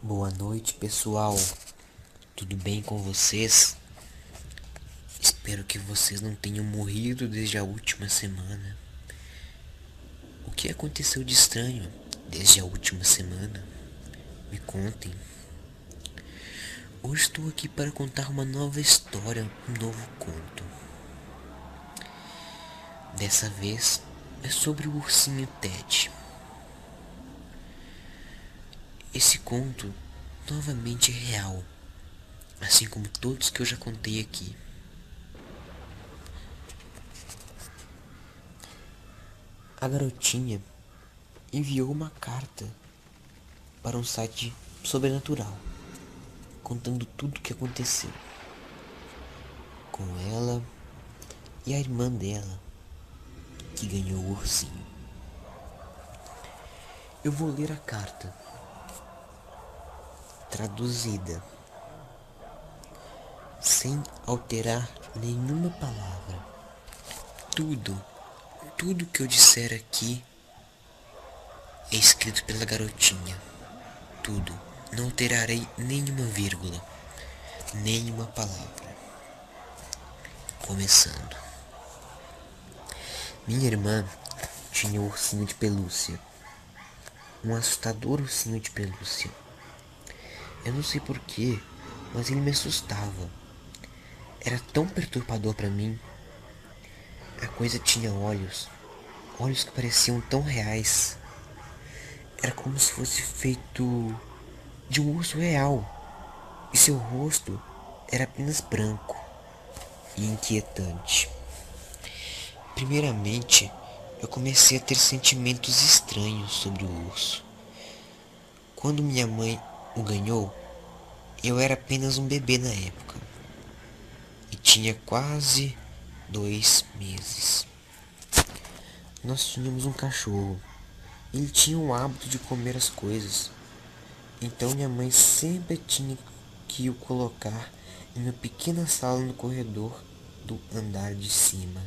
Boa noite, pessoal. Tudo bem com vocês? Espero que vocês não tenham morrido desde a última semana. O que aconteceu de estranho desde a última semana? Me contem. Hoje estou aqui para contar uma nova história, um novo conto. Dessa vez é sobre o ursinho Ted. Esse conto novamente é real, assim como todos que eu já contei aqui. A garotinha enviou uma carta para um site sobrenatural, contando tudo o que aconteceu com ela e a irmã dela, que ganhou o ursinho. Eu vou ler a carta, traduzida, sem alterar nenhuma palavra. Tudo, tudo que eu disser aqui é escrito pela garotinha. Tudo. Não alterarei nenhuma vírgula, nenhuma palavra. Começando. Minha irmã tinha um ursinho de pelúcia. Um assustador ursinho de pelúcia. Eu não sei porquê, mas ele me assustava. Era tão perturbador para mim. A coisa tinha olhos, olhos que pareciam tão reais. Era como se fosse feito de um urso real, e seu rosto era apenas branco e inquietante. Primeiramente, eu comecei a ter sentimentos estranhos sobre o urso. Quando minha mãe o ganhou, eu era apenas um bebê na época e tinha quase 2 meses. Nós tínhamos um cachorro. Ele tinha o hábito de comer as coisas. Então minha mãe sempre tinha que o colocar em uma pequena sala no corredor do andar de cima.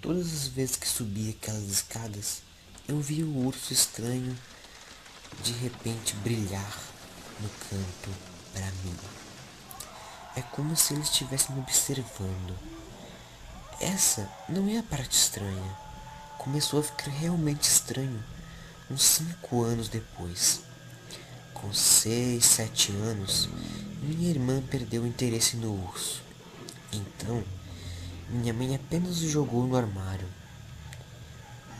Todas as vezes que subia aquelas escadas, eu via o urso estranho de repente brilhar no canto para mim. É como se ele estivesse me observando. Essa não é a parte estranha. Começou a ficar realmente estranho uns 5 anos depois. Com 6, 7 anos, minha irmã perdeu o interesse no urso. Então, minha mãe apenas o jogou no armário.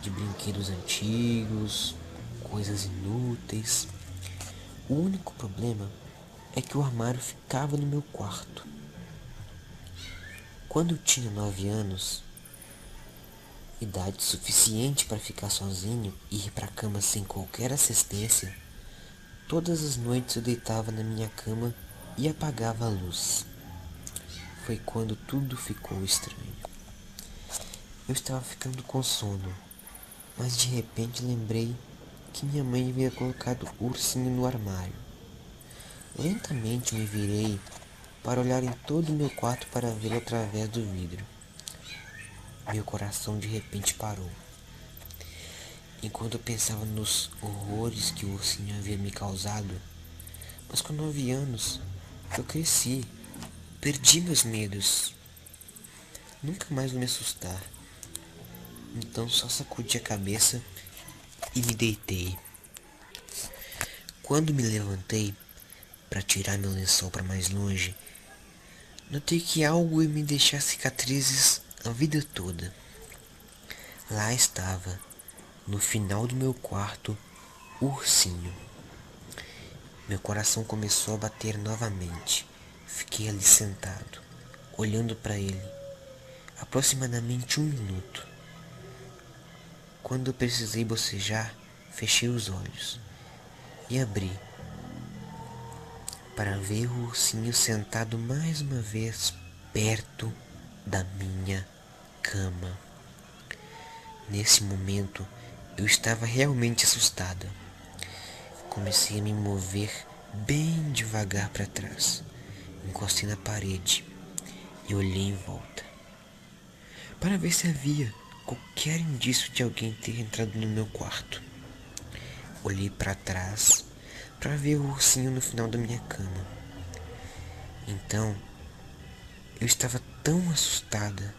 De brinquedos antigos, coisas inúteis. O único problema é que o armário ficava no meu quarto. Quando eu tinha 9 anos, idade suficiente para ficar sozinho e ir para a cama sem qualquer assistência, todas as noites eu deitava na minha cama e apagava a luz. Foi quando tudo ficou estranho. Eu estava ficando com sono, mas de repente lembrei que minha mãe havia colocado o ursinho no armário. Lentamente me virei para olhar em todo o meu quarto para ver através do vidro. Meu coração de repente parou. Enquanto eu pensava nos horrores que o ursinho havia me causado, mas com 9 anos eu cresci, perdi meus medos. Nunca mais vou me assustar. Então só sacudi a cabeça e me deitei. Quando me levantei para tirar meu lençol para mais longe, notei que algo ia me deixar cicatrizes a vida toda. Lá estava, no final do meu quarto, o ursinho. Meu coração começou a bater novamente. Fiquei ali sentado, olhando para ele, aproximadamente 1 minuto. Quando eu precisei bocejar, fechei os olhos e abri para ver o ursinho sentado mais uma vez perto da minha cama. Nesse momento, eu estava realmente assustada. Comecei a me mover bem devagar para trás. Encostei na parede e olhei em volta para ver se havia qualquer indício de alguém ter entrado no meu quarto. Olhei para trás para ver o ursinho no final da minha cama. Então, eu estava tão assustada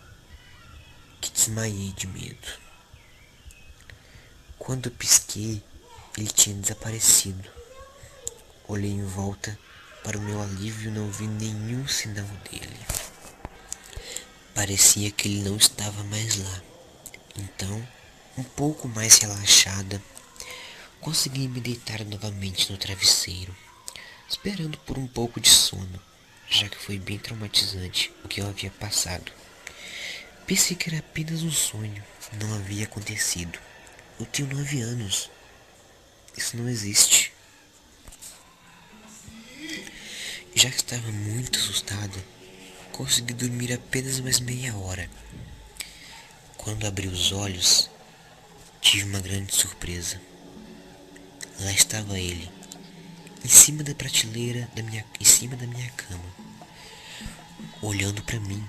que desmaiei de medo. Quando eu pisquei, ele tinha desaparecido. Olhei em volta, para o meu alívio não vi nenhum sinal dele. Parecia que ele não estava mais lá. Então, um pouco mais relaxada, consegui me deitar novamente no travesseiro, esperando por um pouco de sono, já que foi bem traumatizante o que eu havia passado. Pensei que era apenas um sonho, não havia acontecido. Eu tenho 9 anos. Isso não existe. Já que estava muito assustada, consegui dormir apenas mais meia hora. Quando abri os olhos, tive uma grande surpresa. Lá estava ele, em cima da prateleira em cima da minha cama, olhando para mim,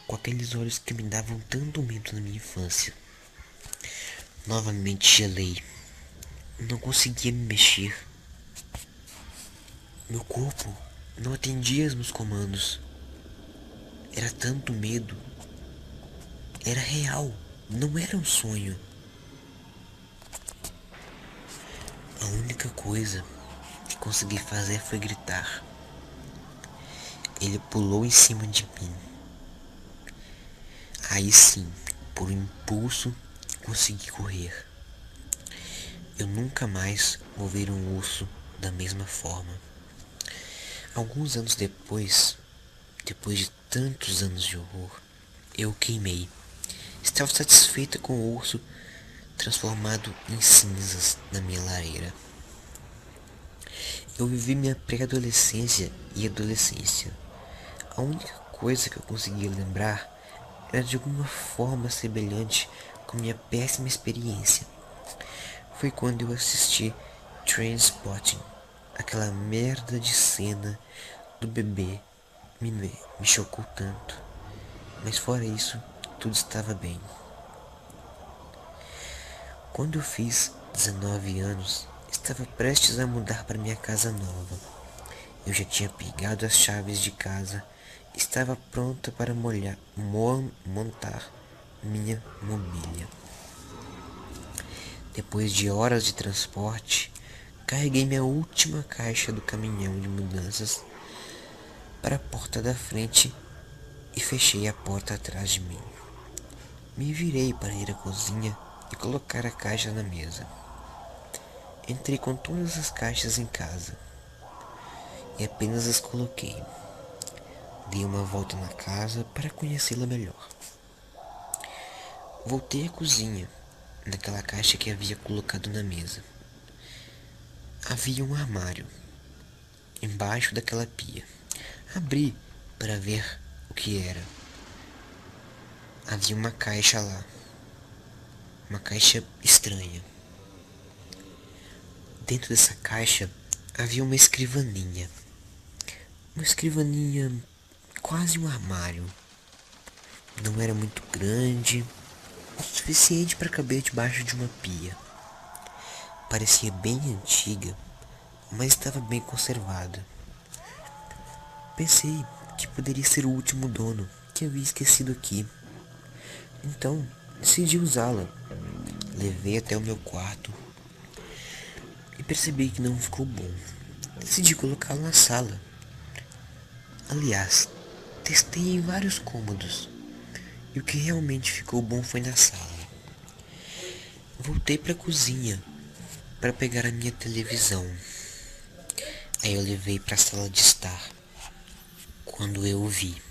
com aqueles olhos que me davam tanto medo na minha infância. Novamente gelei. Não conseguia me mexer. Meu corpo não atendia aos meus comandos. Era tanto medo. Era real, não era um sonho. A única coisa que consegui fazer foi gritar. Ele pulou em cima de mim. Aí sim, por um impulso, consegui correr. Eu nunca mais vou ver um urso da mesma forma. Alguns anos depois de tantos anos de horror, eu o queimei. Estava satisfeita com o urso transformado em cinzas na minha lareira. Eu vivi minha pré-adolescência e adolescência. A única coisa que eu conseguia lembrar era de alguma forma semelhante com minha péssima experiência. Foi quando eu assisti Trainspotting, aquela merda de cena do bebê me chocou tanto. Mas fora isso, tudo estava bem. Quando eu fiz 19 anos, estava prestes a mudar para minha casa nova. Eu já tinha pegado as chaves de casa, estava pronta para montar minha mobília. Depois de horas de transporte, carreguei minha última caixa do caminhão de mudanças para a porta da frente e fechei a porta atrás de mim. Me virei para ir à cozinha e colocar a caixa na mesa. Entrei com todas as caixas em casa e apenas as coloquei. Dei uma volta na casa para conhecê-la melhor. Voltei à cozinha, naquela caixa que havia colocado na mesa. Havia um armário embaixo daquela pia. Abri para ver o que era. Havia uma caixa lá. Uma caixa estranha. Dentro dessa caixa havia uma escrivaninha. Uma escrivaninha, quase um armário. Não era muito grande, o suficiente para caber debaixo de uma pia. Parecia bem antiga, mas estava bem conservada. Pensei que poderia ser o último dono que havia esquecido aqui. Então, decidi usá-la. Levei até o meu quarto e percebi que não ficou bom. Decidi colocá-la na sala. Aliás, testei em vários cômodos e o que realmente ficou bom foi na sala. Voltei para a cozinha para pegar a minha televisão. Aí eu levei para a sala de estar. Quando eu o vi,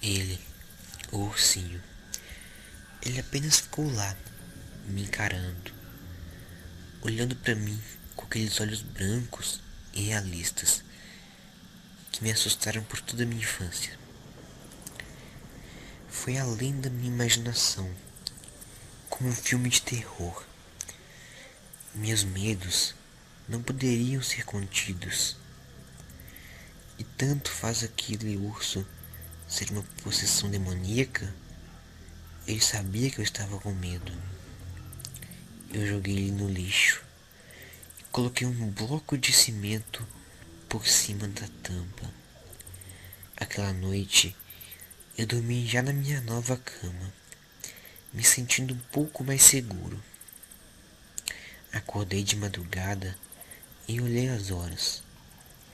ele, o ursinho, ele apenas ficou lá, me encarando, olhando para mim com aqueles olhos brancos e realistas que me assustaram por toda a minha infância. Foi além da minha imaginação, como um filme de terror. Meus medos não poderiam ser contidos. E tanto faz aquele urso ser uma possessão demoníaca, ele sabia que eu estava com medo. Eu joguei ele no lixo e coloquei um bloco de cimento por cima da tampa. Aquela noite, eu dormi já na minha nova cama, me sentindo um pouco mais seguro. Acordei de madrugada e olhei as horas.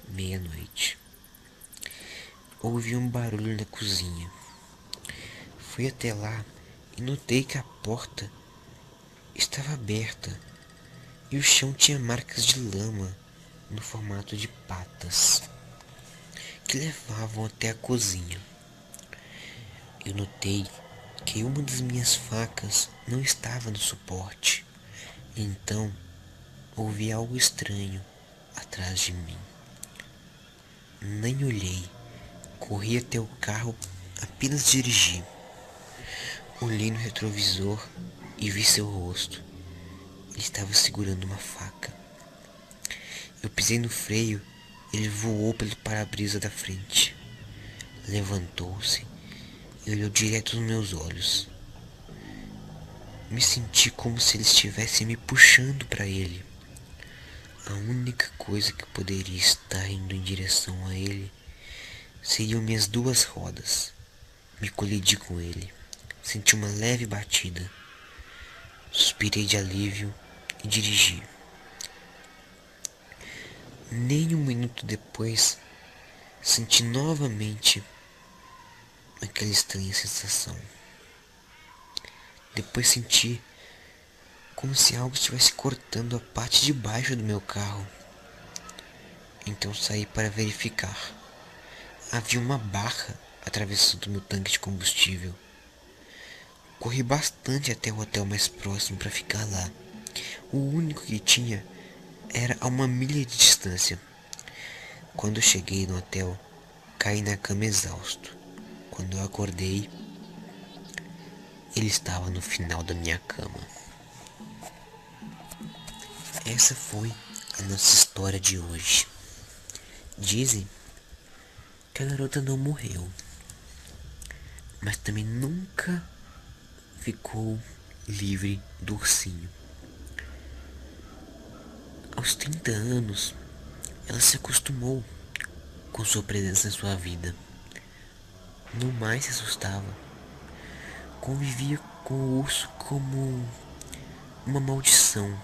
Meia-noite. Ouvi um barulho na cozinha. Fui até lá e notei que a porta estava aberta e o chão tinha marcas de lama no formato de patas que levavam até a cozinha. Eu notei que uma das minhas facas não estava no suporte. Então ouvi algo estranho atrás de mim. Nem olhei, corri até o carro, apenas dirigi. Olhei no retrovisor e vi seu rosto. Ele estava segurando uma faca. Eu pisei no freio, ele voou pelo para-brisa da frente. Levantou-se e olhou direto nos meus olhos. Me senti como se ele estivesse me puxando para ele. A única coisa que poderia estar indo em direção a ele seriam minhas duas rodas. Me colidi com ele. Senti uma leve batida. Suspirei de alívio e dirigi. Nem um minuto depois, senti novamente aquela estranha sensação. Depois senti como se algo estivesse cortando a parte de baixo do meu carro. Então saí para verificar. Havia uma barra atravessando meu tanque de combustível. Corri bastante até o hotel mais próximo para ficar lá. O único que tinha era a 1 milha de distância. Quando eu cheguei no hotel, caí na cama exausto. Quando eu acordei, ele estava no final da minha cama. Essa foi a nossa história de hoje. Dizem que a garota não morreu, mas também nunca ficou livre do ursinho. Aos 30 anos, ela se acostumou com sua presença em sua vida. Não mais se assustava. Convivia com o urso como uma maldição.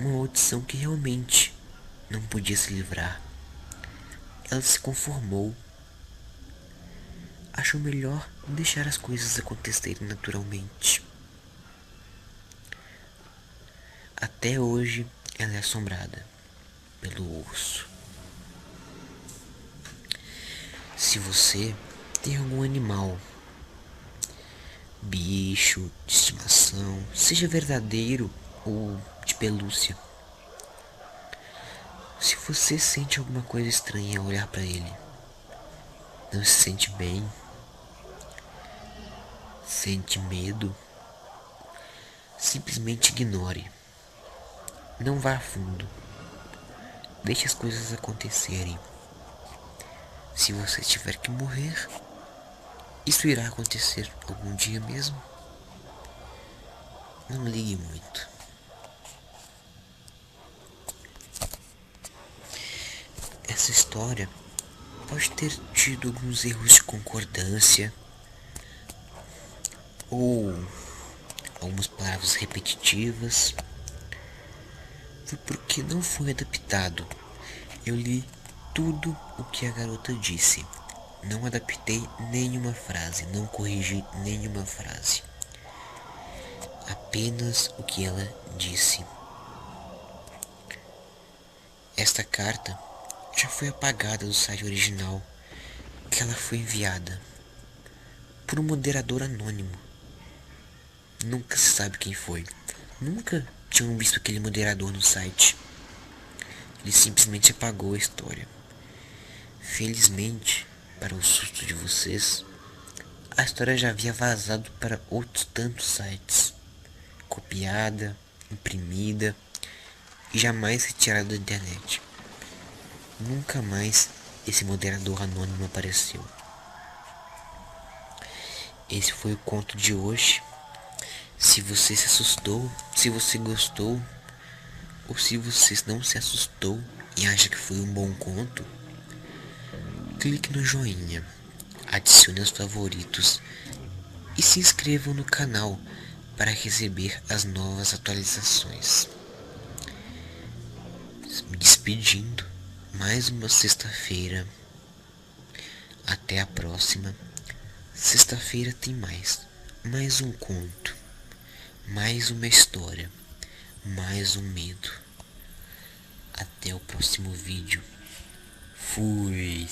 Uma maldição que realmente não podia se livrar. Ela se conformou. Achou melhor deixar as coisas acontecerem naturalmente. Até hoje ela é assombrada pelo urso. Se você tem algum animal, bicho de estimação, seja verdadeiro ou de pelúcia, se você sente alguma coisa estranha ao olhar para ele, não se sente bem, sente medo, simplesmente ignore. Não vá a fundo. Deixe as coisas acontecerem. Se você tiver que morrer, isso irá acontecer algum dia mesmo. Não ligue muito. Essa história pode ter tido alguns erros de concordância ou algumas palavras repetitivas. Foi porque não foi adaptado. Eu li tudo o que a garota disse. Não adaptei nenhuma frase, não corrigi nenhuma frase. Apenas o que ela disse. Esta carta já foi apagada do site original que ela foi enviada por um moderador anônimo. Nunca se sabe quem foi. Nunca tinham visto aquele moderador no site. Ele simplesmente apagou a história. Felizmente, para o susto de vocês, a história já havia vazado para outros tantos sites, copiada, imprimida e jamais retirada da internet. Nunca mais esse moderador anônimo apareceu. Esse foi o conto de hoje. Se você se assustou, se você gostou, ou se você não se assustou e acha que foi um bom conto, clique no joinha, adicione aos favoritos e se inscreva no canal para receber as novas atualizações. Me despedindo, mais uma sexta-feira. Até a próxima. Sexta-feira tem mais um conto, mais uma história, mais um medo. Até o próximo vídeo. Fui.